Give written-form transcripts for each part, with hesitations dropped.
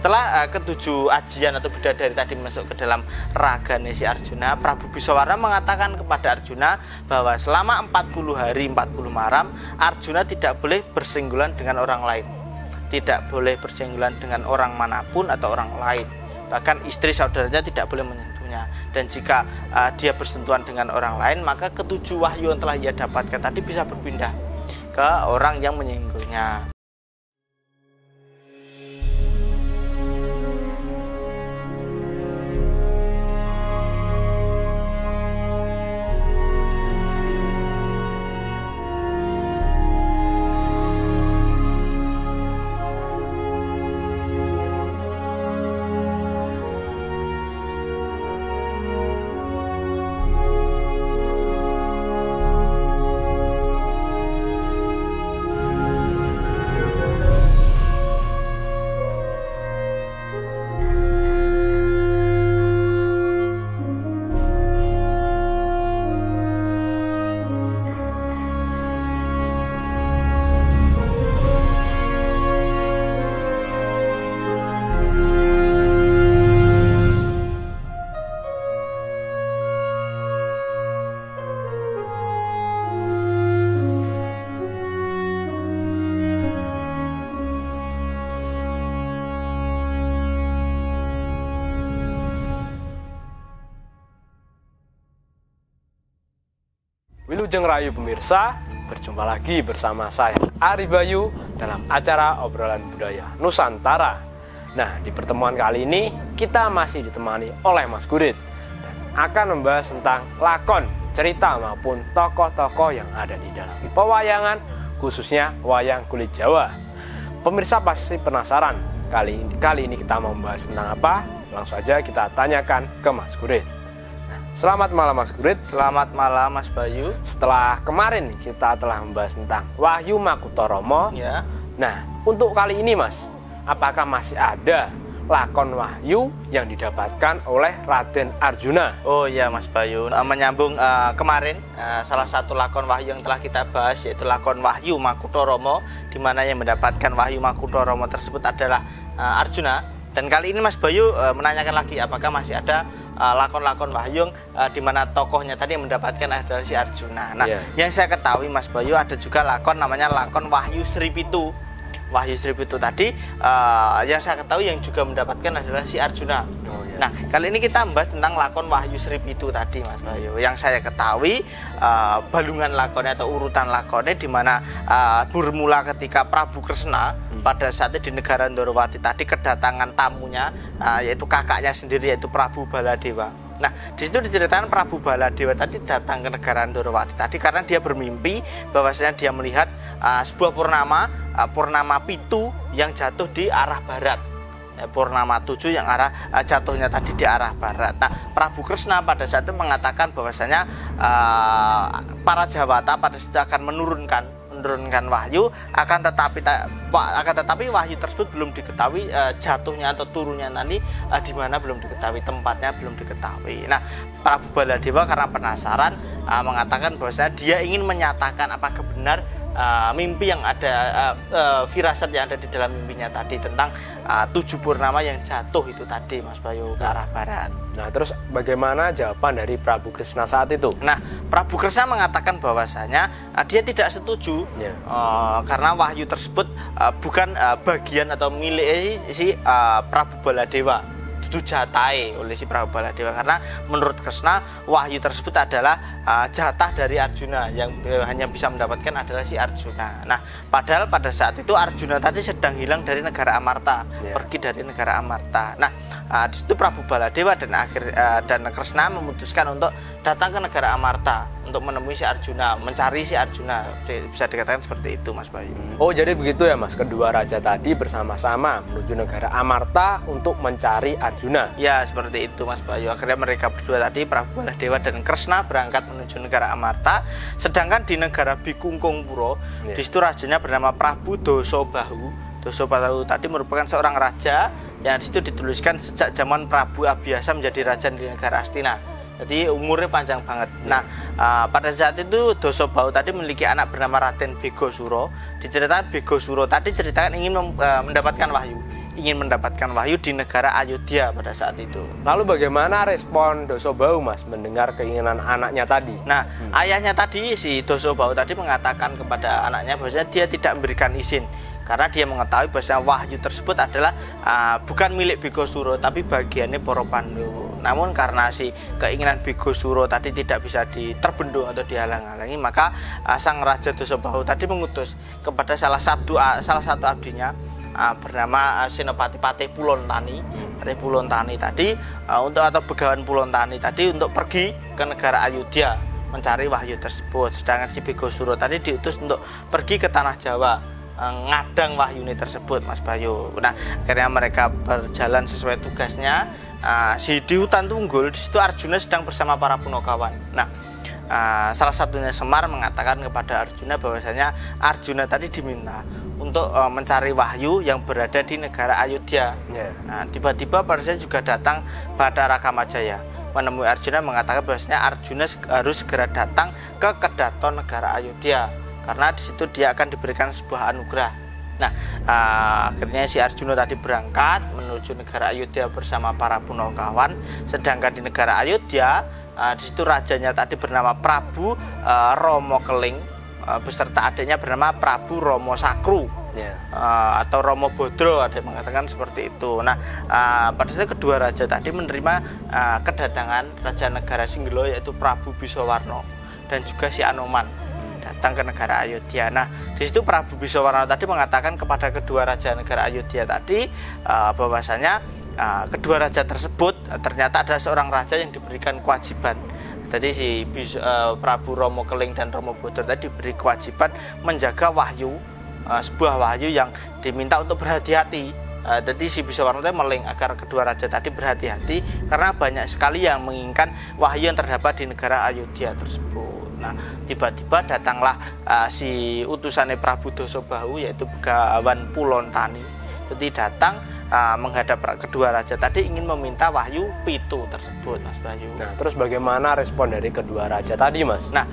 setelah ketujuh ajian atau bidadari tadi masuk ke dalam ragane si Arjuna, Prabu Biswawarna mengatakan kepada Arjuna bahwa selama 40 hari 40 malam Arjuna tidak boleh bersinggungan dengan orang lain, tidak boleh bersinggungan dengan orang manapun atau orang lain, bahkan istri saudaranya tidak boleh menyentuhnya. Dan jika dia bersentuhan dengan orang lain, maka ketujuh wahyu yang telah ia dapatkan tadi bisa berpindah ke orang yang menyinggungnya. Wilujeng Rayu pemirsa, berjumpa lagi bersama saya Ari Bayu dalam acara obrolan budaya Nusantara. Nah, di pertemuan kali ini kita masih ditemani oleh Mas Gurit dan akan membahas tentang lakon, cerita maupun tokoh-tokoh yang ada di dalam pewayangan, khususnya wayang kulit Jawa. Pemirsa pasti penasaran, kali ini kita mau membahas tentang apa? Langsung saja kita tanyakan ke Mas Gurit. Selamat malam Mas Gurit. Selamat malam Mas Bayu. Setelah kemarin kita telah membahas tentang Wahyu Makutoromo. Ya. Nah, untuk kali ini Mas, apakah masih ada lakon Wahyu yang didapatkan oleh Raden Arjuna? Oh iya Mas Bayu, menyambung kemarin salah satu lakon Wahyu yang telah kita bahas yaitu lakon Wahyu Makutoromo, di mana yang mendapatkan Wahyu Makutoromo tersebut adalah Arjuna. Dan kali ini Mas Bayu menanyakan lagi apakah masih ada lakon-lakon Wahyu di mana tokohnya tadi yang mendapatkan adalah si Arjuna. Nah, yang saya ketahui Mas Bayu ada juga lakon namanya lakon Wahyu Sri Pitu. Wahyu Sri Pitu tadi yang saya ketahui yang juga mendapatkan adalah si Arjuna. Nah, kali ini kita membahas tentang lakon Wahyu Sri Pitu tadi Mas Bayu. Yang saya ketahui balungan lakonnya atau urutan lakonnya di mana bermula ketika Prabu Kresna pada saat itu di negara Ndorowati tadi kedatangan tamunya yaitu kakaknya sendiri yaitu Prabu Baladewa. Nah, di situ diceritakan Prabu Baladewa tadi datang ke negara Ndorowati tadi karena dia bermimpi bahwasanya dia melihat sebuah purnama pitu yang jatuh di arah barat. Purnama 7 yang jatuhnya tadi di arah barat. Nah, Prabu Kresna pada saat itu mengatakan bahwasanya para Jawata pada saat itu akan menurunkan wahyu, akan tetapi wahyu tersebut belum diketahui jatuhnya atau turunnya nanti di mana belum diketahui, tempatnya belum diketahui. Nah, Prabu Baladewa karena penasaran mengatakan bahwasanya dia ingin menyatakan apakah benar mimpi yang ada, firasat yang ada di dalam mimpinya tadi tentang 7 purnama yang jatuh itu tadi Mas Bayu ke arah barat. Nah, terus bagaimana jawaban dari Prabu Kresna saat itu? Nah, Prabu Kresna mengatakan bahwasanya dia tidak setuju karena wahyu tersebut bukan bagian atau milik si Prabu Baladewa, itu jatahe oleh si Prabu Baladewa, karena menurut Kresna wahyu tersebut adalah jatah dari Arjuna yang hanya bisa mendapatkan adalah si Arjuna. Nah, padahal pada saat itu Arjuna tadi sedang hilang dari negara Amarta, pergi dari negara Amarta. Nah, di situ Prabu Baladewa dan Kresna memutuskan untuk datang ke negara Amarta untuk menemui si Arjuna, mencari si Arjuna. Bisa dikatakan seperti itu Mas Bayu. Oh, jadi begitu ya Mas, kedua raja tadi bersama-sama menuju negara Amarta untuk mencari Arjuna. Ya, seperti itu Mas Bayu. Akhirnya mereka berdua tadi, Prabu Baladewa dan Kresna, berangkat menuju negara Amarta. Sedangkan di negara Bikungkungpura, di situ rajanya bernama Prabu Dosobahu. Dosobahu tadi merupakan seorang raja yang di situ dituliskan sejak zaman Prabu Abhyasa menjadi raja di negara Astina. Jadi umurnya panjang banget. Nah, pada saat itu Dosobahu tadi memiliki anak bernama Raden Begosuro. Diceritakan Begosuro tadi ceritakan ingin mendapatkan wahyu, ingin mendapatkan wahyu di negara Ayodhya pada saat itu. Lalu bagaimana respon Dasabahu Mas mendengar keinginan anaknya tadi? Nah, ayahnya tadi, si Dasabahu tadi mengatakan kepada anaknya bahwasanya dia tidak memberikan izin karena dia mengetahui bahwasanya wahyu tersebut adalah bukan milik Bikosuro tapi bagiannya para Pandawa. Namun karena si keinginan Bikosuro tadi tidak bisa terbendung atau dihalang-halangi, maka sang Raja Dasabahu tadi mengutus kepada salah satu abdinya bernama Senopati Patih Pulontani. Patih Pulontani tadi atau Begawan Pulontani tadi untuk pergi ke negara Ayodhya mencari wahyu tersebut. Sedangkan si Bikosuro tadi diutus untuk pergi ke tanah Jawa ngadang wahyu ini tersebut, Mas Bayu. Nah, akhirnya mereka berjalan sesuai tugasnya. Di hutan Tunggul, di situ Arjuna sedang bersama para punakawan. Nah, salah satunya Semar mengatakan kepada Arjuna bahwasanya Arjuna tadi diminta untuk mencari wahyu yang berada di negara Ayodhya. Nah, tiba-tiba pada saat juga datang Bathara Kamajaya menemui Arjuna, mengatakan bahwasanya Arjuna harus segera datang ke Kedaton negara Ayodhya karena di situ dia akan diberikan sebuah anugerah. Nah, akhirnya si Arjuna tadi berangkat menuju negara Ayodhya bersama para punakawan. Sedangkan di negara Ayodhya, di situ rajanya tadi bernama Prabu Romo Keling beserta adiknya bernama Prabu Romo Sakru atau Romo Bodro, ada yang mengatakan seperti itu. Nah, pada saat kedua raja tadi menerima kedatangan raja negara Singgelo yaitu Prabu Bisawarna dan juga si Anoman datang ke negara Ayodhya. Nah, di situ Prabu Bisawarna tadi mengatakan kepada kedua raja negara Ayodhya tadi bahwasanya kedua raja tersebut ternyata ada seorang raja yang diberikan kewajiban. Tadi si Prabu Romo Keling dan Romo Bodro tadi diberi kewajiban menjaga wahyu, sebuah wahyu yang diminta untuk berhati-hati. Jadi si Bisawarna tadi meling agar kedua raja tadi berhati-hati karena banyak sekali yang menginginkan wahyu yang terdapat di negara Ayodhya tersebut. Nah, tiba-tiba datanglah si utusannya Prabu Dasabahu yaitu Begawan Pulontani. Jadi datang menghadap kedua raja tadi ingin meminta wahyu pitu tersebut, Mas Bayu. Nah, terus bagaimana respon dari kedua raja tadi, Mas? Nah,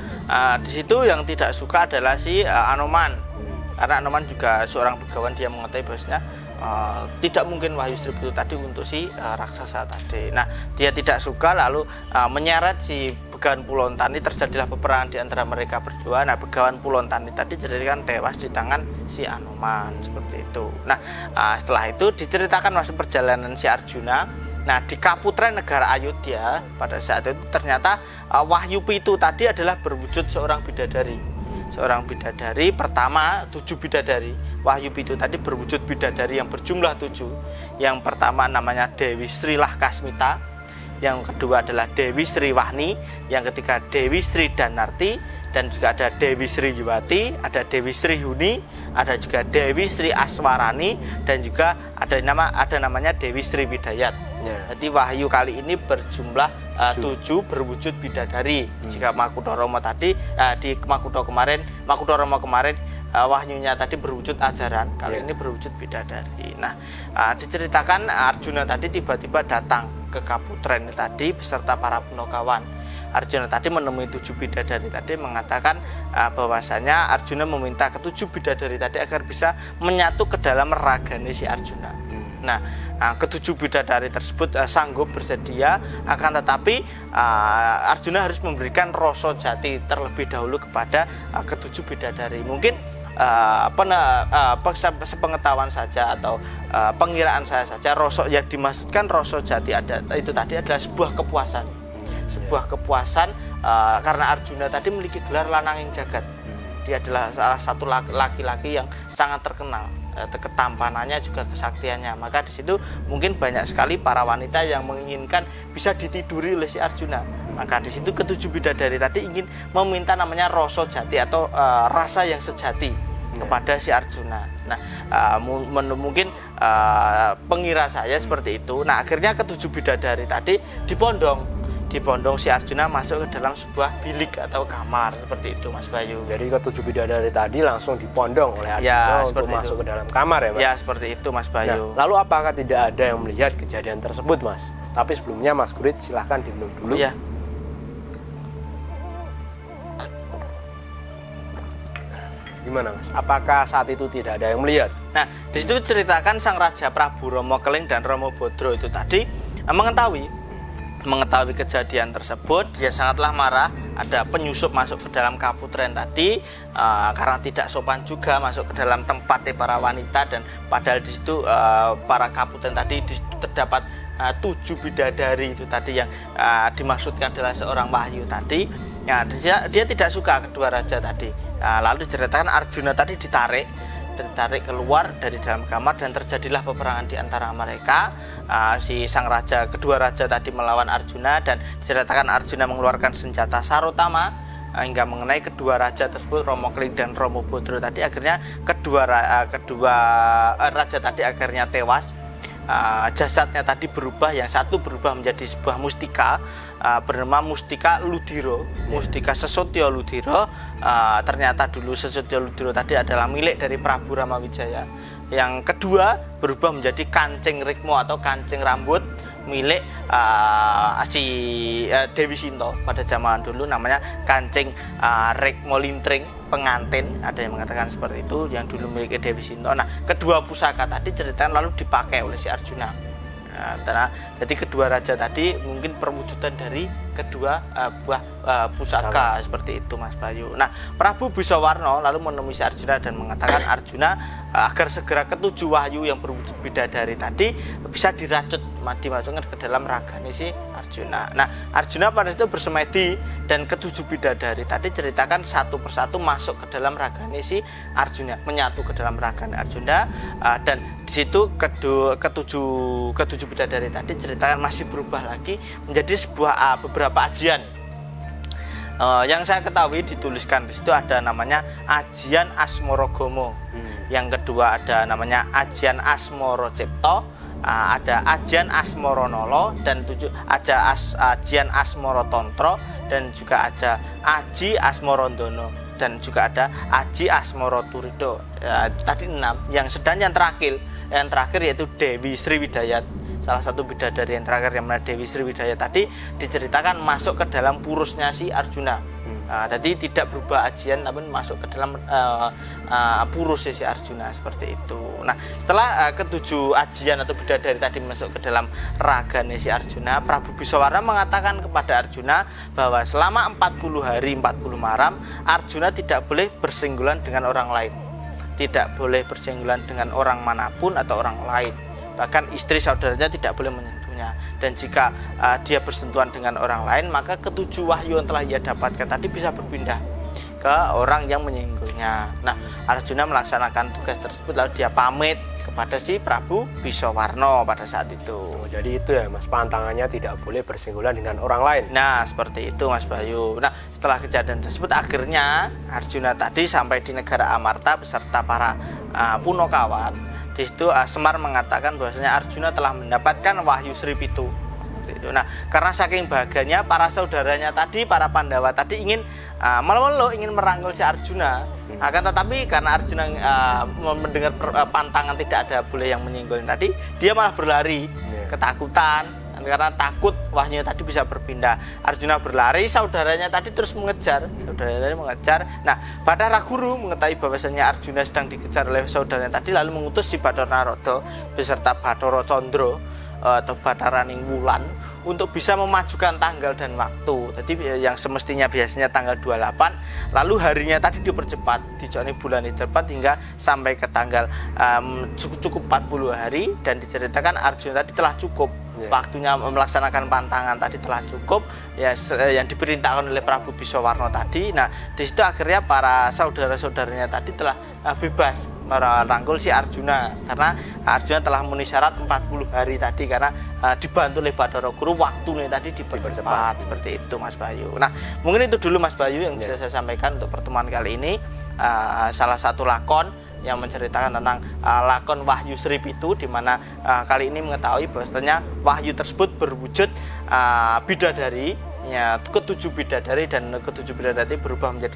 di situ yang tidak suka adalah si Anoman. Karena Anoman juga seorang begawan, dia mengetahui bahwasanya tidak mungkin wahyu Sri Pitu tadi untuk si raksasa tadi. Nah, dia tidak suka lalu menyeret si Begawan Pulontani. Terjadilah peperangan di antara mereka berdua. Nah, Begawan Pulontani tadi dijadikan tewas di tangan si Anoman seperti itu. Nah, setelah itu diceritakan masih perjalanan si Arjuna. Nah, di Kaputren negara Ayodhya pada saat itu ternyata wahyu pitu tadi adalah berwujud seorang bidadari. Seorang bidadari, pertama 7 bidadari. Wahyu pitu tadi berwujud bidadari yang berjumlah 7. Yang pertama namanya Dewi Sri Lahkasmita, yang kedua adalah Dewi Sri Wahni, yang ketiga Dewi Sri Danarti, dan juga ada Dewi Sri Yuwati, ada Dewi Sri Huni, ada juga Dewi Sri Aswarani, dan juga ada namanya Dewi Sri Widayat. Jadi wahyu kali ini berjumlah 7 berwujud bidadari. Jika Makutharomo tadi di Makutharomo kemarin wahyunya tadi berwujud ajaran, kali ini berwujud bidadari. Nah, diceritakan Arjuna tadi tiba-tiba datang ke Kaputren tadi beserta para punakawan. Arjuna tadi menemui 7 bidadari tadi, mengatakan bahwasanya Arjuna meminta ke-7 bidadari tadi agar bisa menyatu ke dalam ragane si Arjuna. Nah, ke-7 bidadari tersebut sanggup bersedia, akan tetapi Arjuna harus memberikan rasa jati terlebih dahulu kepada ke-7 bidadari. Mungkin sepengetahuan saja atau pengiraan saya saja, rasa yang dimaksudkan rasa jati itu tadi adalah sebuah kepuasan. Sebuah kepuasan karena Arjuna tadi memiliki gelar lananging jagat. Dia adalah salah satu laki-laki yang sangat terkenal, ketampanannya juga kesaktiannya. Maka di situ mungkin banyak sekali para wanita yang menginginkan bisa ditiduri oleh si Arjuna. Maka di situ ke-7 bidadari tadi ingin meminta namanya rasa jati atau rasa yang sejati kepada si Arjuna. Nah, mungkin pengira saya seperti itu. Nah, akhirnya ke-7 bidadari tadi dipondong si Arjuna masuk ke dalam sebuah bilik atau kamar seperti itu, Mas Bayu. Jadi ke-7 bidadari tadi langsung dipondong oleh Arjuna untuk masuk ke dalam kamar ya, Mas? Ya, seperti itu, Mas Bayu. Nah, lalu apakah tidak ada yang melihat kejadian tersebut, Mas? Tapi sebelumnya Mas Gurit silahkan diminum dulu. Ya. gimana Mas? Apakah saat itu tidak ada yang melihat? Nah, di situ ceritakan sang Raja Prabu Rama Keling dan Rama Bodro itu tadi mengetahui kejadian tersebut, dia sangatlah marah. Ada penyusup masuk ke dalam kaputren tadi karena tidak sopan juga masuk ke dalam tempat para wanita, dan padahal di situ para kaputren tadi di situ terdapat 7 bidadari itu tadi yang dimaksudkan adalah seorang Wahyu tadi. Ya, dia tidak suka kedua raja tadi. Lalu diceritakan Arjuna tadi ditarik keluar dari dalam kamar, dan terjadilah peperangan di antara mereka. Si sang raja, kedua raja tadi melawan Arjuna, dan diceritakan Arjuna mengeluarkan senjata Sarotama hingga mengenai kedua raja tersebut, Rama Keling dan Rama Bodro tadi. Akhirnya kedua raja tadi akhirnya tewas. Jasadnya tadi berubah, yang satu berubah menjadi sebuah mustika bernama Mustika Ludiro, Mustika Sesotya Ludiro. Ternyata dulu Sesotya Ludiro tadi adalah milik dari Prabu Ramawijaya. Yang kedua berubah menjadi kancing rikmo atau kancing rambut milik si Dewi Sinta. Pada zaman dulu namanya kancing rikmo lintring pengantin, ada yang mengatakan seperti itu, yang dulu milik Dewi Sinta. Nah, kedua pusaka tadi ceritakan lalu dipakai oleh si Arjuna. Jadi kedua raja tadi mungkin perwujudan dari kedua buah pusaka seperti itu Mas Bayu. Nah, Prabu Bisawarna lalu menemui si Arjuna dan mengatakan Arjuna agar segera ketujuh wahyu yang berwujud bidadari tadi bisa dimasukkan ke dalam ragane si Arjuna. Nah, Arjuna pada situ bersemedi, dan ketujuh bidadari tadi ceritakan satu persatu masuk ke dalam ragane si Arjuna, menyatu ke dalam ragane Arjuna, dan di situ ketujuh bidadari tadi ceritakan masih berubah lagi menjadi sebuah beberapa ajian. Yang saya ketahui dituliskan di situ ada namanya Ajian Asmorogomo. Yang kedua ada namanya Ajian Asmoro Cipto, ada Ajian Asmoronolo, dan ada Ajian Asmoro Tontro, dan juga ada Aji Asmorondono, dan juga ada Aji Asmoro Turido. Tadi 6. Yang sedang yang terakhir yaitu Dewi Sriwidayat. Salah satu bidadari yang terakhir yang mana Dewi Sriwidayat tadi diceritakan masuk ke dalam purusnya si Arjuna. Jadi tidak berubah ajian namun masuk ke dalam purus si Arjuna seperti itu. Nah, setelah ketujuh ajian atau bidadari tadi masuk ke dalam ragane si Arjuna, Prabu Bisawarna mengatakan kepada Arjuna bahwa selama 40 hari 40 malam Arjuna tidak boleh bersinggungan dengan orang lain. Tidak boleh bersinggungan dengan orang manapun atau orang lain. Bahkan istri saudaranya tidak boleh menyentuhnya. Dan jika dia bersentuhan dengan orang lain, maka ketujuh wahyu yang telah ia dapatkan tadi bisa berpindah ke orang yang menyinggungnya. Nah, Arjuna melaksanakan tugas tersebut lalu dia pamit kepada si Prabu Bisawarna pada saat itu. Jadi itu ya Mas, pantangannya tidak boleh bersinggungan dengan orang lain. Nah, seperti itu Mas Bayu. Nah, setelah kejadian tersebut akhirnya Arjuna tadi sampai di negara Amarta beserta para Punakawan. Di situ Semar mengatakan bahwasanya Arjuna telah mendapatkan wahyu Sri Pitu. Nah, karena saking bahagianya para saudaranya tadi, para Pandawa tadi ingin ingin merangkul si Arjuna. Akan tetapi karena Arjuna mendengar pantangan tidak ada boleh yang menyinggungin tadi, dia malah berlari, ketakutan karena takut wahyunya tadi bisa berpindah. Arjuna berlari, saudaranya tadi terus mengejar. Nah, Bathara Guru mengetahui bahwasanya Arjuna sedang dikejar oleh saudaranya tadi, lalu mengutus si Bathara Narada beserta Bathara Candra atau Bathara Ningwulan untuk bisa memajukan tanggal dan waktu. Jadi yang semestinya biasanya tanggal 28, lalu harinya tadi dipercepat, dijoni bulan dipercepat hingga sampai ke tanggal cukup 40 hari, dan diceritakan Arjuna tadi telah cukup. Waktunya melaksanakan pantangan tadi telah cukup ya, yang diperintahkan oleh Prabu Bisawarna tadi. Nah, di situ akhirnya para saudara-saudaranya tadi telah bebas merangkul si Arjuna, karena Arjuna telah memenuhi syarat 40 hari tadi, karena dibantu oleh Bathara Guru waktunya tadi dipercepat. Seperti itu Mas Bayu. Nah, mungkin itu dulu Mas Bayu yang bisa saya sampaikan untuk pertemuan kali ini. Salah satu lakon yang menceritakan tentang lakon Wahyu Sri Pitu, di mana kali ini mengetahui bahwasanya wahyu tersebut berwujud bidadari, ya, ketujuh bidadari, dan ketujuh bidadari berubah menjadi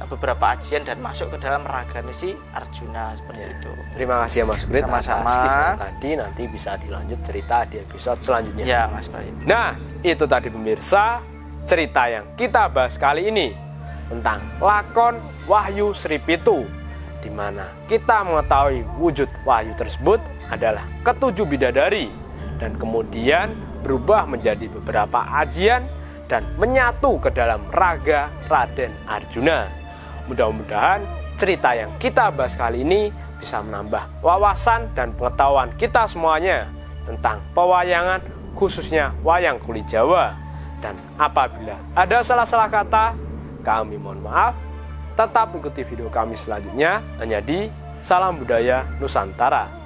beberapa ajian dan masuk ke dalam ragane si Arjuna seperti itu. Terima kasih ya Mas Grit. Sama-sama. Tadi nanti bisa dilanjut cerita di episode selanjutnya. Ya Mas Bayu. Nah, itu tadi pemirsa cerita yang kita bahas kali ini tentang lakon Wahyu Sri Pitu. di mana kita mengetahui wujud wahyu tersebut adalah ketujuh bidadari dan kemudian berubah menjadi beberapa ajian dan menyatu ke dalam raga Raden Arjuna. Mudah-mudahan cerita yang kita bahas kali ini bisa menambah wawasan dan pengetahuan kita semuanya tentang pewayangan, khususnya wayang kulit Jawa. Dan apabila ada salah-salah kata, kami mohon maaf. Tetap ikuti video kami selanjutnya hanya di Salam Budaya Nusantara.